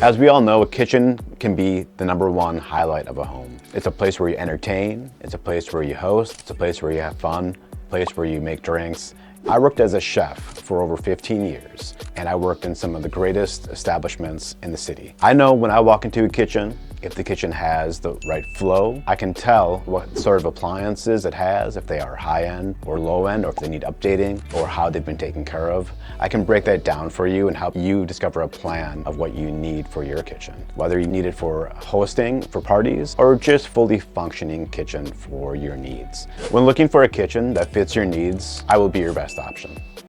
As we all know, a kitchen can be the #1 highlight of a home. It's a place where you entertain, it's a place where you host, it's a place where you have fun, a place where you make drinks. I worked as a chef for over 15 years, and I worked in some of the greatest establishments in the city. I know when I walk into a kitchen, if the kitchen has the right flow. I can tell what sort of appliances it has, if they are high-end or low-end, or if they need updating, or how they've been taken care of. I can break that down for you and help you discover a plan of what you need for your kitchen. Whether you need it for hosting, for parties, or just fully functioning kitchen for your needs. When looking for a kitchen that fits your needs, I will be your best option.